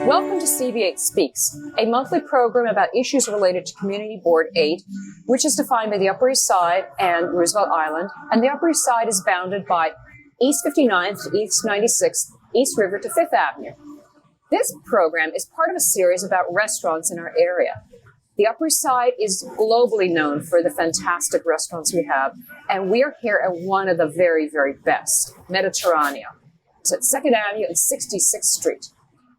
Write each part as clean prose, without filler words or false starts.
Welcome to CB8 Speaks, a monthly program about issues related to Community Board 8, which is defined by the Upper East Side and Roosevelt Island. And the Upper East Side is bounded by East 59th to East 96th, East River to Fifth Avenue. This program is part of a series about restaurants in our area. The Upper East Side is globally known for the fantastic restaurants we have, and we are here at one of the very, very best, Mediterraneo. It's at 2nd Avenue and 66th Street.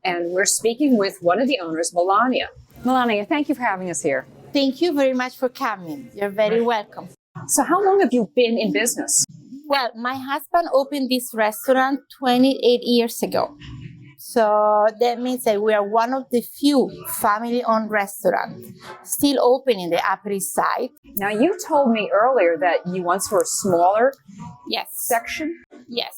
And we're speaking with one of the owners, Melania. Melania, thank you for having us here. Thank you very much for coming. You're very welcome. So how long have you been in business? Well, my husband opened this restaurant 28 years ago. So that means that we are one of the few family-owned restaurants still open in the Upper East Side. Now, you told me earlier that you once were a smaller section? Yes.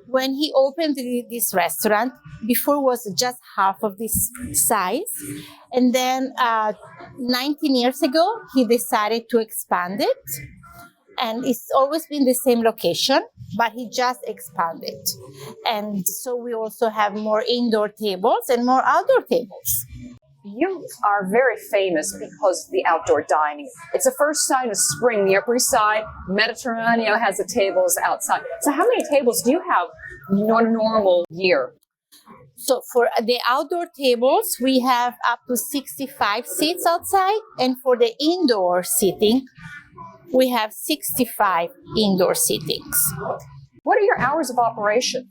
When he opened this restaurant, before was just half of this size. And then 19 years ago, he decided to expand it. And it's always been the same location, but he just expanded. And so we also have more indoor tables and more outdoor tables. You are very famous because of the outdoor dining. It's the first sign of spring. The Upper East Side, Mediterraneo has the tables outside. So how many tables do you have in a normal year? So for the outdoor tables, we have up to 65 seats outside. And for the indoor seating, we have 65 indoor seatings. What are your hours of operation?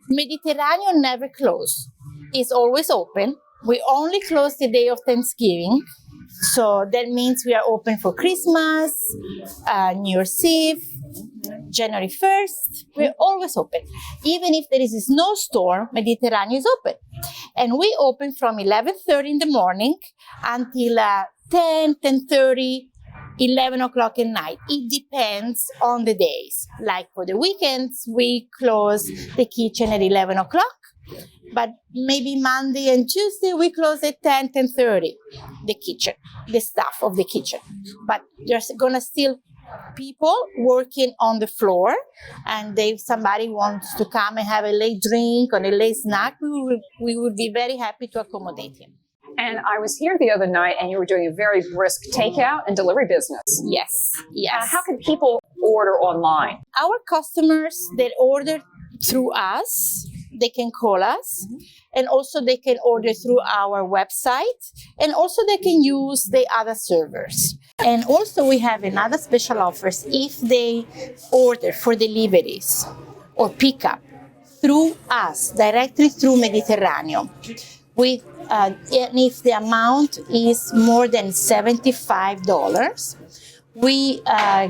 Mediterranean never close. It's always open. We only close the day of Thanksgiving. So that means we are open for Christmas, New Year's Eve, January 1st. We're always open. Even if there is a snowstorm, Mediterranean is open. And we open from 11:30 in the morning until 10:30, 11 o'clock at night. It depends on the days. Like for the weekends, we close the kitchen at 11 o'clock. But maybe Monday and Tuesday, we close at 10:30, the kitchen, the staff of the kitchen. But there's going to still people working on the floor. And if somebody wants to come and have a late drink or a late snack, we would be very happy to accommodate him. And I was here the other night and you were doing a very brisk takeout and delivery business. Yes, yes. How can people order online? Our customers that order through us, they can call us, and also they can order through our website, and also they can use the other servers. And also we have another special offers if they order for deliveries or pickup through us, directly through Mediterraneo. And if the amount is more than $75, we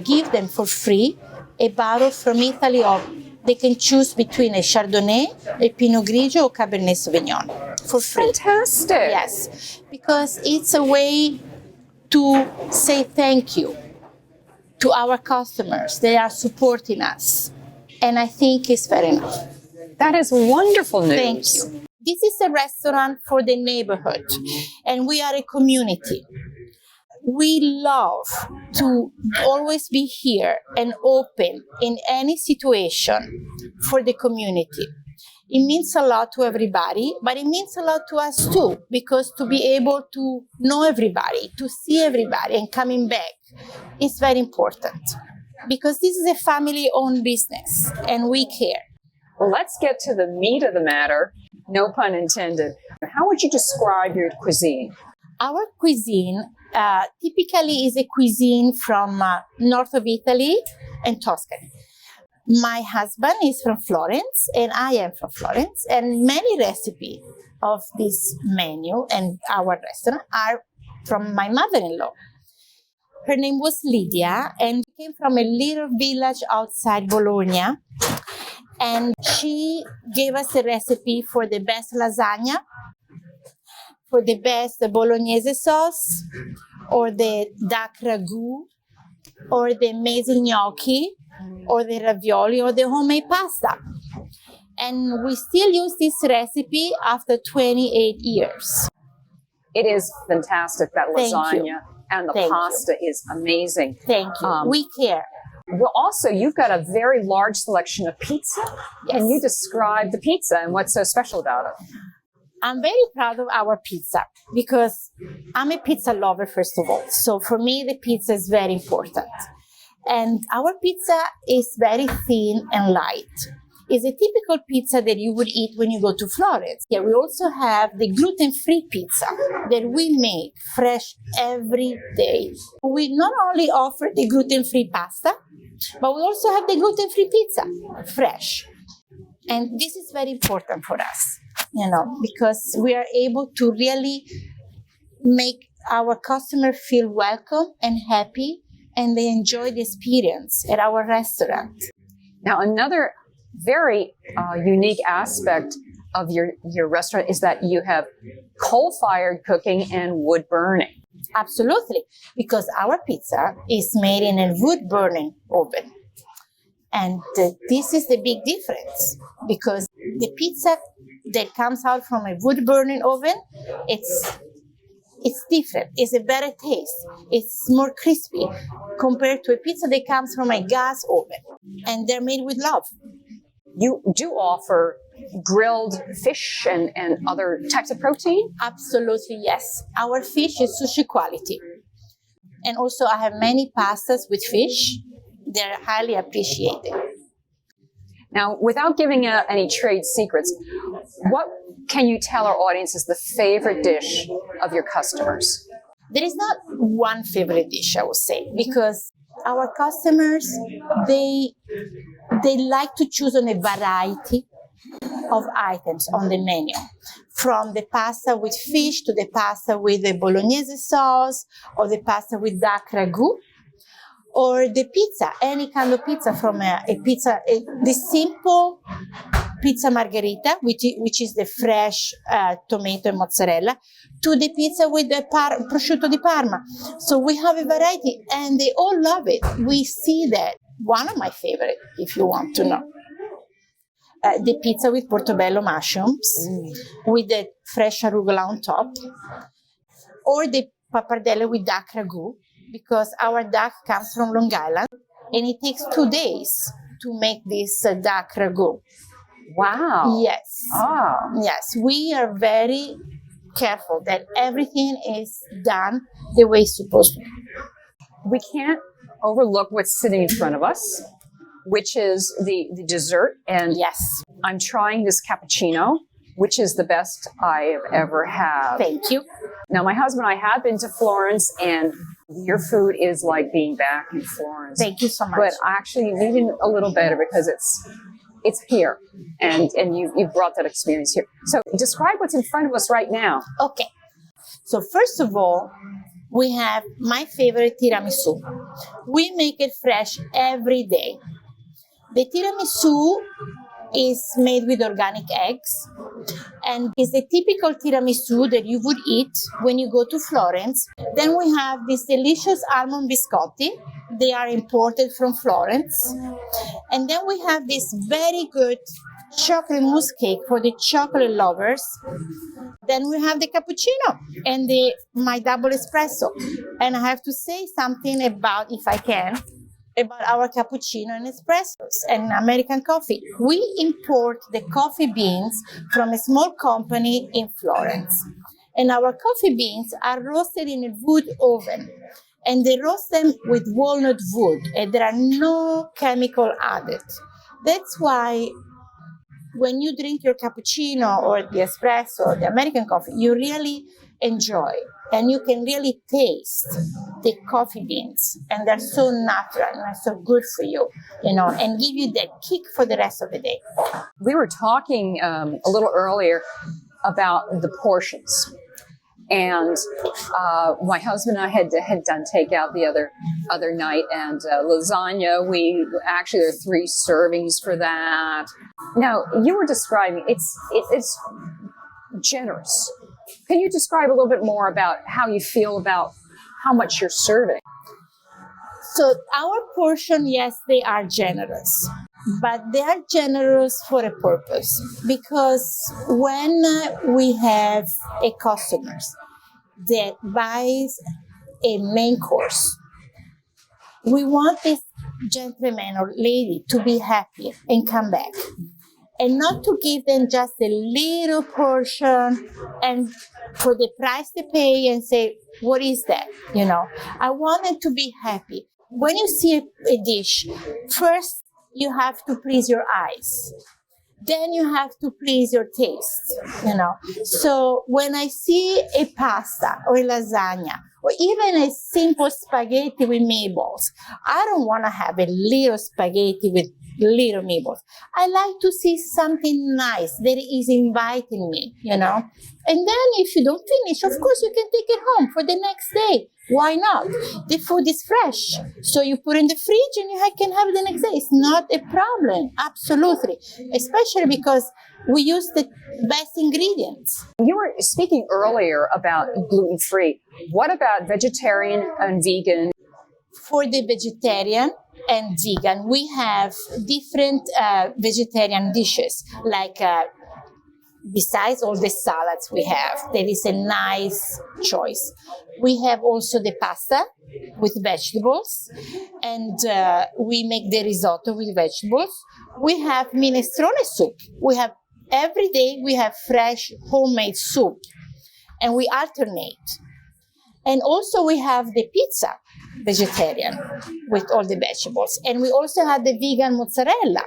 give them for free a bottle from Italy of, they can choose between a Chardonnay, a Pinot Grigio, or Cabernet Sauvignon for free. Fantastic. Yes, because it's a way to say thank you to our customers. They are supporting us. And I think it's fair enough. That is wonderful news. Thank you. This is a restaurant for the neighborhood, and we are a community. We love to always be here and open in any situation for the community. It means a lot to everybody, but it means a lot to us too, because to be able to know everybody, to see everybody and coming back is very important. Because this is a family-owned business and we care. Well, let's get to the meat of the matter. No pun intended. How would you describe your cuisine? Our cuisine typically is a cuisine from north of Italy and Tuscany. My husband is from Florence and I am from Florence, and many recipes of this menu and our restaurant are from my mother-in-law. Her name was Lydia and came from a little village outside Bologna. And she gave us a recipe for the best lasagna, for the best bolognese sauce, or the duck ragu, or the maize gnocchi, or the ravioli, or the homemade pasta. And we still use this recipe after 28 years. It is fantastic, that lasagna. And the Thank pasta you. is amazing. Thank you. We care. Well, also, you've got a very large selection of pizza. Yes. Can you describe the pizza and what's so special about it? I'm very proud of our pizza because I'm a pizza lover, first of all. So for me, the pizza is very important. And our pizza is very thin and light. It's a typical pizza that you would eat when you go to Florence. Here we also have the gluten-free pizza that we make fresh every day. We not only offer the gluten-free pasta, but we also have the gluten-free pizza, fresh. And this is very important for us, because we are able to really make our customer feel welcome and happy, and they enjoy the experience at our restaurant. Now, another very unique aspect of your restaurant is that you have coal-fired cooking and wood burning. Absolutely, because our pizza is made in a wood-burning oven. And this is the big difference, because the pizza that comes out from a wood-burning oven, it's different. It's a better taste. It's more crispy compared to a pizza that comes from a gas oven. And they're made with love. You do offer grilled fish and other types of protein? Absolutely, yes. Our fish is sushi quality. And also I have many pastas with fish. They're highly appreciated. Now, without giving out any trade secrets, what can you tell our audience is the favorite dish of your customers? There is not one favorite dish, I would say, because our customers, they like to choose on a variety of items on the menu, from the pasta with fish to the pasta with the bolognese sauce, or the pasta with duck ragu, or the pizza, any kind of pizza, from the simple pizza margherita, which is the fresh tomato and mozzarella, to the pizza with the prosciutto di Parma. So we have a variety, and they all love it. We see that. One of my favorite, if you want to know, the pizza with portobello mushrooms, with the fresh arugula on top, or the pappardelle with duck ragu, because our duck comes from Long Island, and it takes 2 days to make this duck ragu. Wow. Yes. Oh. Yes, we are very careful that everything is done the way it's supposed to be. We can't overlook what's sitting in front of us, which is the dessert. And yes, I'm trying this cappuccino, which is the best I've ever had. Thank you. Now, my husband and I have been to Florence, and your food is like being back in Florence. Thank you so much. But actually, even a little better because it's here, and you've brought that experience here. So describe what's in front of us right now. Okay. So first of all, we have my favorite tiramisu. We make it fresh every day. The tiramisu is made with organic eggs, and is the typical tiramisu that you would eat when you go to Florence. Then we have these delicious almond biscotti. They are imported from Florence. And then we have this very good chocolate mousse cake for the chocolate lovers. Then we have the cappuccino and my double espresso. And I have to say something about, if I can, about our cappuccino and espressos and American coffee. We import the coffee beans from a small company in Florence. And our coffee beans are roasted in a wood oven. And they roast them with walnut wood, and there are no chemical added. That's why when you drink your cappuccino or the espresso or the American coffee, you really enjoy, and you can really taste the coffee beans, and they're so natural and they're so good for you, and give you that kick for the rest of the day. We were talking a little earlier about the portions. And my husband and I had done takeout the other night, and lasagna. There are 3 servings for that. Now, you were describing it's generous. Can you describe a little bit more about how you feel about how much you're serving? So our portion, yes, they are generous. But they are generous for a purpose, because when we have a customer that buys a main course, we want this gentleman or lady to be happy and come back. and not to give them just a little portion and for the price they pay and say, what is that? You know, I want them to be happy. When you see a dish, first you have to please your eyes. Then you have to please your taste, you know. So when I see a pasta or a lasagna, or even a simple spaghetti with meatballs, I don't want to have a little spaghetti with little meatballs. I like to see something nice that is inviting me, you know. And then if you don't finish, of course you can take it home for the next day. Why not? The food is fresh. So you put in the fridge and you can have it the next day. It's not a problem. Absolutely. Especially because we use the best ingredients. You were speaking earlier about gluten-free. What about vegetarian and vegan? For the vegetarian and vegan, we have different vegetarian dishes, like besides all the salads we have, there is a nice choice. We have also the pasta with vegetables, and we make the risotto with vegetables. We have minestrone soup. We have every day we have fresh homemade soup, and we alternate. And also we have the pizza, vegetarian, with all the vegetables. And we also have the vegan mozzarella.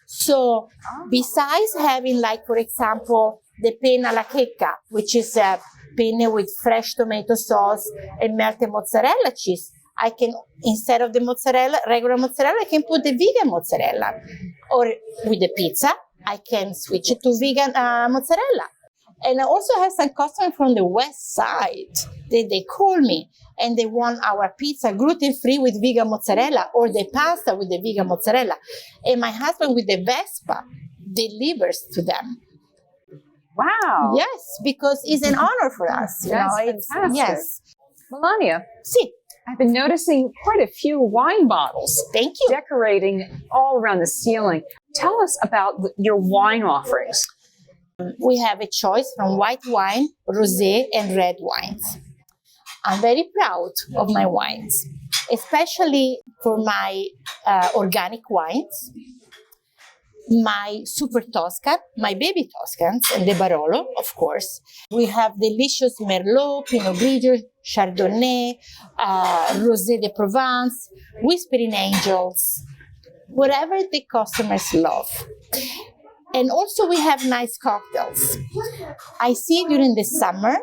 So besides having, like, for example, the penne alla checca, which is a penne with fresh tomato sauce and melted mozzarella cheese, I can, instead of the mozzarella, regular mozzarella, I can put the vegan mozzarella. Or with the pizza, I can switch it to vegan mozzarella. And I also have some customers from the West Side that they call me and they want our pizza gluten-free with vegan mozzarella, or the pasta with the vegan mozzarella. And my husband with the Vespa delivers to them. Wow. Yes, because it's an honor for us. That's fantastic. Yes. Melania, See, I've been noticing quite a few wine bottles. Thank you. Decorating all around the ceiling. Tell us about your wine offerings. We have a choice from white wine, rosé, and red wines. I'm very proud of my wines, especially for my organic wines, my Super Toscan, my baby Toscans, and the Barolo, of course. We have delicious Merlot, Pinot Grigio, Chardonnay, Rosé de Provence, Whispering Angels, whatever the customers love. And also we have nice cocktails. I see during the summer,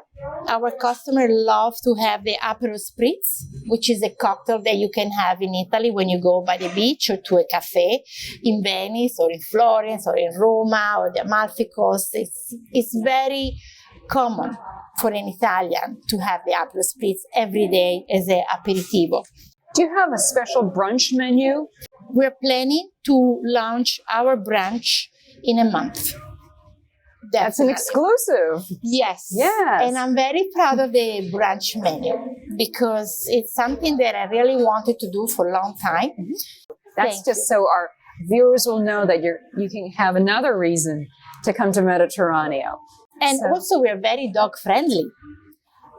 our customers love to have the Aperol Spritz, which is a cocktail that you can have in Italy when you go by the beach or to a cafe in Venice or in Florence or in Roma or the Amalfi Coast. It's very common for an Italian to have the Aperol Spritz every day as an aperitivo. Do you have a special brunch menu? We're planning to launch our brunch in a month. That's an exclusive. Yes. Yes. And I'm very proud of the brunch menu because it's something that I really wanted to do for a long time. That's just so our viewers will know that you can have another reason to come to Mediterraneo. And also we're very dog friendly.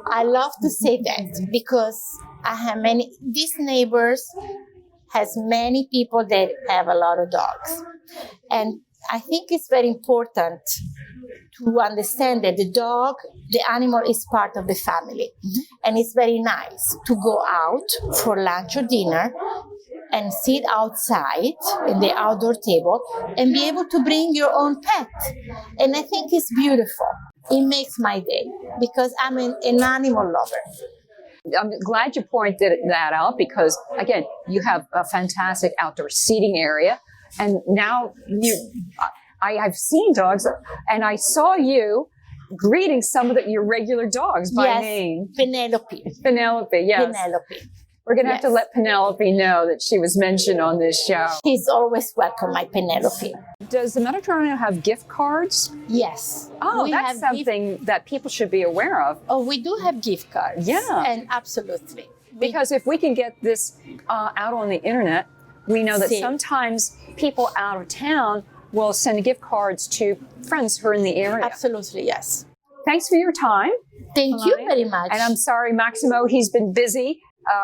I love to say that because I have these neighbors has many people that have a lot of dogs. And I think it's very important to understand that the animal is part of the family. And it's very nice to go out for lunch or dinner and sit outside in the outdoor table and be able to bring your own pet. And I think it's beautiful. It makes my day because I'm an animal lover. I'm glad you pointed that out because, again, you have a fantastic outdoor seating area. And now I've seen dogs, and I saw you greeting some of your regular dogs by name. Penelope. Penelope, yes. Penelope. We're going to have to let Penelope know that she was mentioned on this show. She's always welcome, my Penelope. Does the Mediterranean have gift cards? Yes. Oh, that's something that people should be aware of. Oh, we do have gift cards. Yeah. And absolutely. Because if we can get this out on the internet, we know that sometimes people out of town will send gift cards to friends who are in the area. Absolutely, yes. Thanks for your time. Thank you very much. And I'm sorry, Maximo, he's been busy.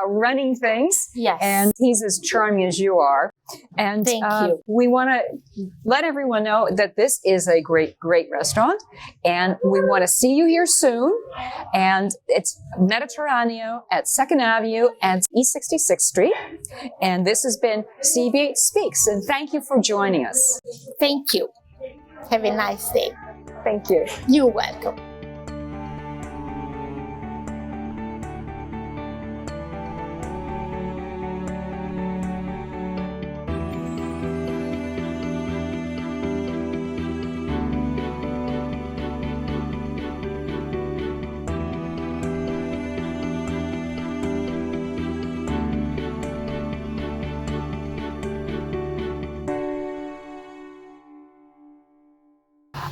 running things. Yes. And he's as charming as you are. And Thank you. we want to let everyone know that this is a great, great restaurant. And we want to see you here soon. And it's Mediterraneo at 2nd Avenue and East 66th Street. And this has been CB8 Speaks. And thank you for joining us. Thank you. Have a nice day. Thank you. You're welcome.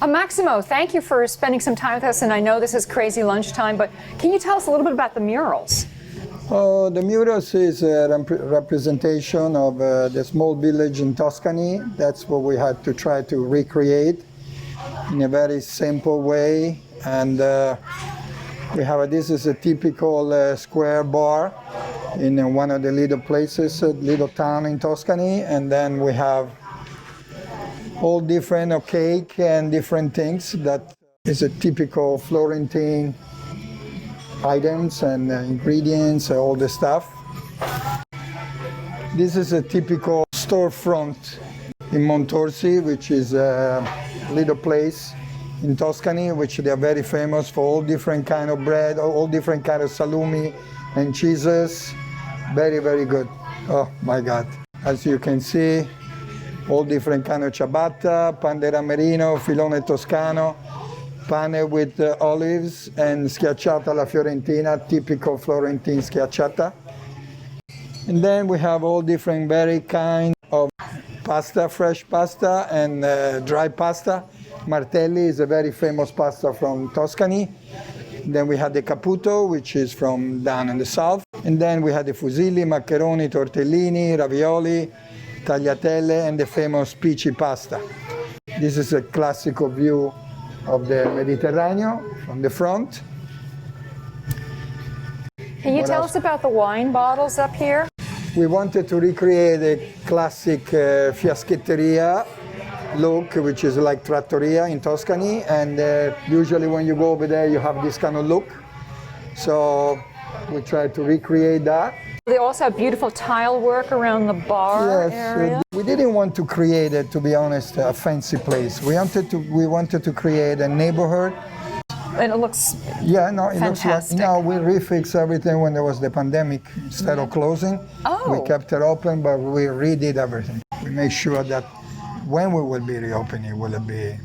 Maximo, thank you for spending some time with us. And I know this is crazy lunchtime, but can you tell us a little bit about the murals? The murals is a representation of the small village in Tuscany. That's what we had to try to recreate in a very simple way. And we have this is a typical square bar in one of the little places, little town in Tuscany. And then we have all different cake and different things that is a typical Florentine items and ingredients, all the stuff. This is a typical storefront in Montorsi, which is a little place in Tuscany, which they are very famous for all different kind of bread, all different kind of salumi and cheeses. Very, very good. Oh my God. As you can see, all different kind of ciabatta, pan de ramerino, filone toscano, pane with olives, and schiacciata alla fiorentina, typical Florentine schiacciata. And then we have all different very kind of pasta, fresh pasta and dry pasta. Martelli is a very famous pasta from Tuscany. Then we had the caputo, which is from down in the south. And then we had the fusilli, macaroni, tortellini, ravioli, tagliatelle, and the famous pici pasta. This is a classical view of the Mediterraneo from the front. Can you tell us about the wine bottles up here? We wanted to recreate a classic fiaschetteria look, which is like trattoria in Tuscany, and usually when you go over there you have this kind of look. So we tried to recreate that. They also have beautiful tile work around the bar area. We didn't want to create it, to be honest, a fancy place. We wanted to create a neighborhood. And it looks looks fantastic. like, we refixed everything when there was the pandemic. Instead of closing, we kept it open, but we redid everything. We made sure that when we will be reopening, it will be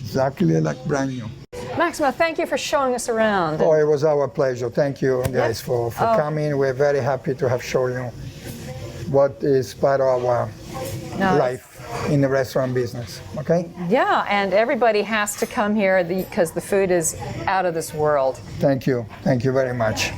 exactly like brand new. Maximo, thank you for showing us around. Oh, it was our pleasure. Thank you guys for coming. We're very happy to have shown you what is part of our life in the restaurant business. Okay? Yeah, and everybody has to come here because the food is out of this world. Thank you. Thank you very much.